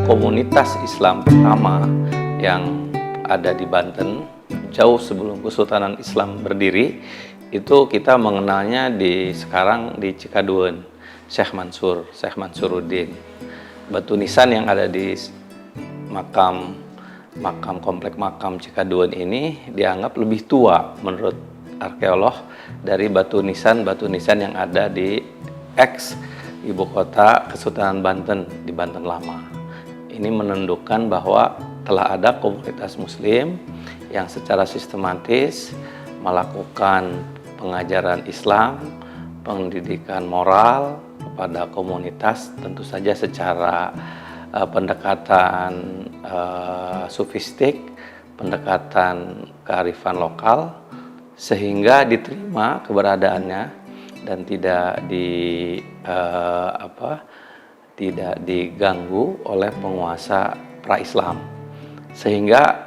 komunitas Islam pertama yang ada di Banten, jauh sebelum Kesultanan Islam berdiri, itu kita mengenalnya sekarang di Cikaduun, Syekh Mansuruddin. Batu nisan yang ada di komplek makam Cikaduun ini dianggap lebih tua menurut arkeolog dari batu nisan yang ada di ibu kota Kesultanan Banten, di Banten Lama. Ini menunjukkan bahwa telah ada komunitas muslim yang secara sistematis melakukan pengajaran Islam, pendidikan moral kepada komunitas, tentu saja secara pendekatan sufistik, pendekatan kearifan lokal, sehingga diterima keberadaannya dan tidak diganggu oleh penguasa pra-Islam. Sehingga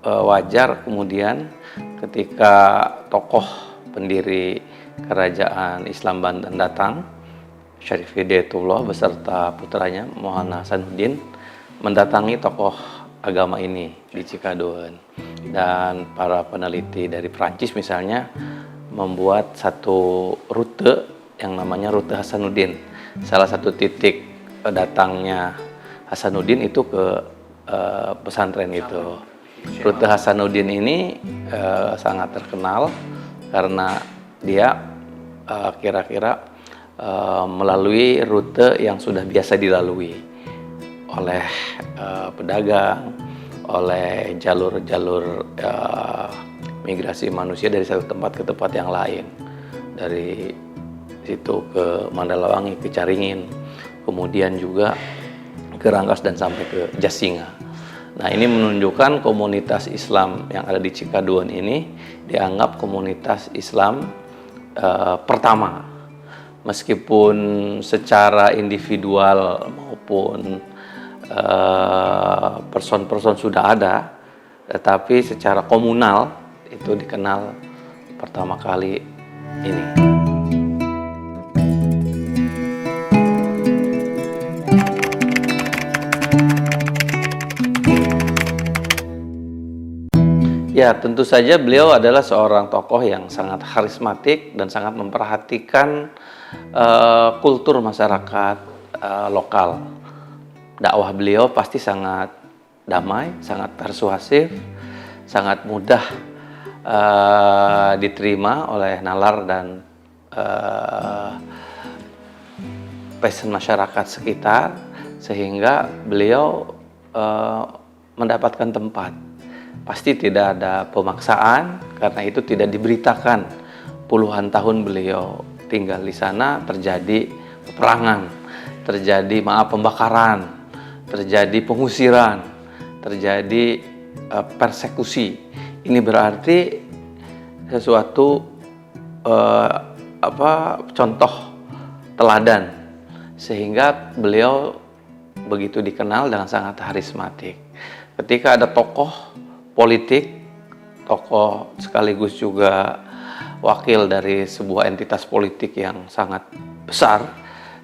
wajar kemudian ketika tokoh pendiri kerajaan Islam Banten datang, Syarif Hidayatullah beserta putranya Muhammad Hasanuddin mendatangi tokoh agama ini di Cikaduun. Dan para peneliti dari Prancis misalnya membuat satu rute yang namanya rute Hasanuddin. Salah satu titik datangnya Hasanuddin itu ke pesantren itu. Rute Hasanuddin ini sangat terkenal karena dia kira-kira melalui rute yang sudah biasa dilalui oleh pedagang, oleh jalur-jalur migrasi manusia dari satu tempat ke tempat yang lain. Dari situ ke Mandalawangi, ke Caringin, kemudian juga ke Rangkas dan sampai ke Jasinga. Nah, ini menunjukkan komunitas Islam yang ada di Cikaduun ini dianggap komunitas Islam pertama. Meskipun secara individual maupun person-person sudah ada, tetapi secara komunal itu dikenal pertama kali ini. Ya, tentu saja beliau adalah seorang tokoh yang sangat karismatik dan sangat memperhatikan kultur masyarakat lokal. Dakwah beliau pasti sangat damai, sangat persuasif, sangat mudah diterima oleh nalar dan passion masyarakat sekitar, sehingga beliau mendapatkan tempat. Pasti tidak ada pemaksaan, karena itu tidak diberitakan. Puluhan tahun beliau tinggal di sana, terjadi peperangan, terjadi pembakaran, terjadi pengusiran, terjadi persekusi. Ini berarti sesuatu contoh teladan, sehingga beliau begitu dikenal dengan sangat karismatik. Ketika ada tokoh politik, tokoh sekaligus juga wakil dari sebuah entitas politik yang sangat besar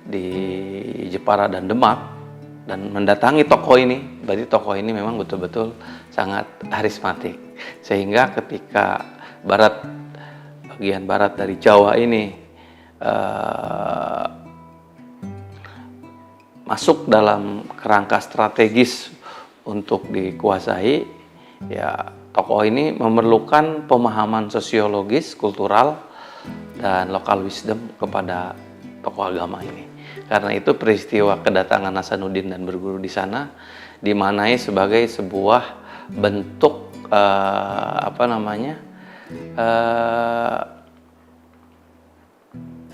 di Jepara dan Demak, dan mendatangi tokoh ini, berarti tokoh ini memang betul-betul sangat karismatik. Sehingga ketika bagian barat dari Jawa ini masuk dalam kerangka strategis untuk dikuasai, ya tokoh ini memerlukan pemahaman sosiologis, kultural, dan lokal wisdom kepada tokoh agama ini. Karena itu peristiwa kedatangan Hasanuddin dan berguru di sana dimaknai sebagai sebuah bentuk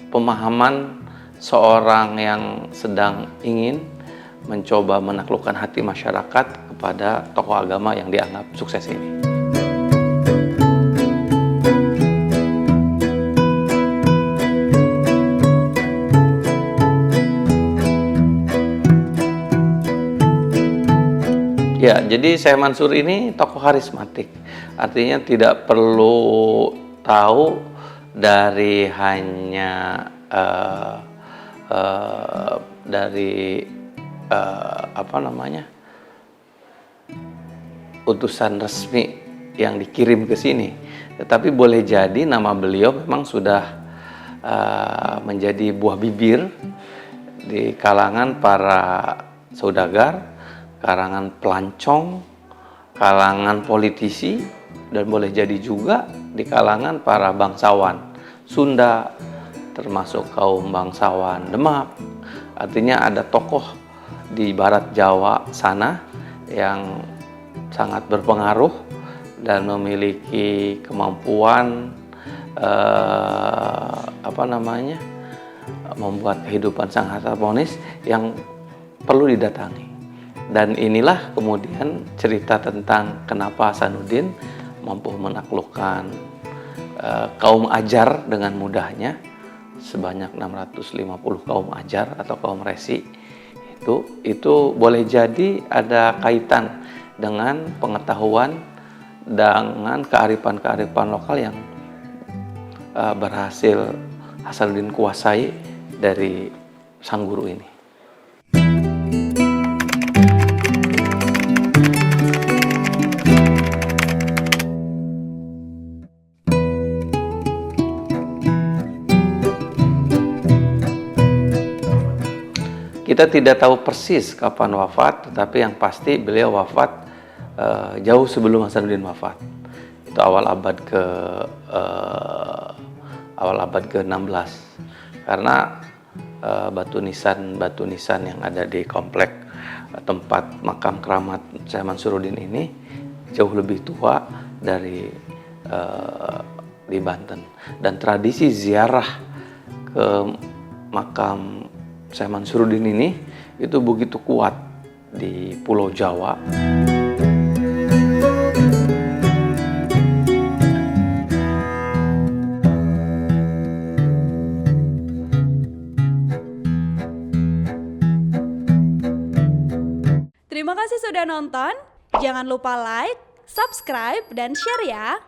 pemahaman seorang yang sedang ingin mencoba menaklukkan hati masyarakat kepada tokoh agama yang dianggap sukses ini. Ya, jadi Syekh Mansur ini tokoh karismatik. Artinya tidak perlu tahu dari hanya dari apa namanya, utusan resmi yang dikirim ke sini. Tetapi boleh jadi nama beliau memang sudah menjadi buah bibir di kalangan para saudagar, kalangan pelancong, kalangan politisi, dan boleh jadi juga di kalangan para bangsawan Sunda, termasuk kaum bangsawan Demak. Artinya ada tokoh di barat Jawa sana yang sangat berpengaruh dan memiliki kemampuan membuat kehidupan sangat harmonis yang perlu didatangi. Dan inilah kemudian cerita tentang kenapa Hasanuddin mampu menaklukkan kaum Ajar dengan mudahnya, sebanyak 650 kaum Ajar atau kaum Resi. Itu boleh jadi ada kaitan dengan pengetahuan dengan kearifan-kearifan lokal yang berhasil Hasanuddin kuasai dari sang guru ini. Kita tidak tahu persis kapan wafat, tetapi yang pasti beliau wafat jauh sebelum Hasanuddin wafat. Itu awal abad ke-16. Karena batu nisan yang ada di komplek tempat makam keramat Syekh Mansuruddin ini jauh lebih tua dari di Banten. Dan tradisi ziarah ke makam Syekh Mansuruddin ini itu begitu kuat di Pulau Jawa. Terima kasih sudah nonton. Jangan lupa like, subscribe, dan share ya.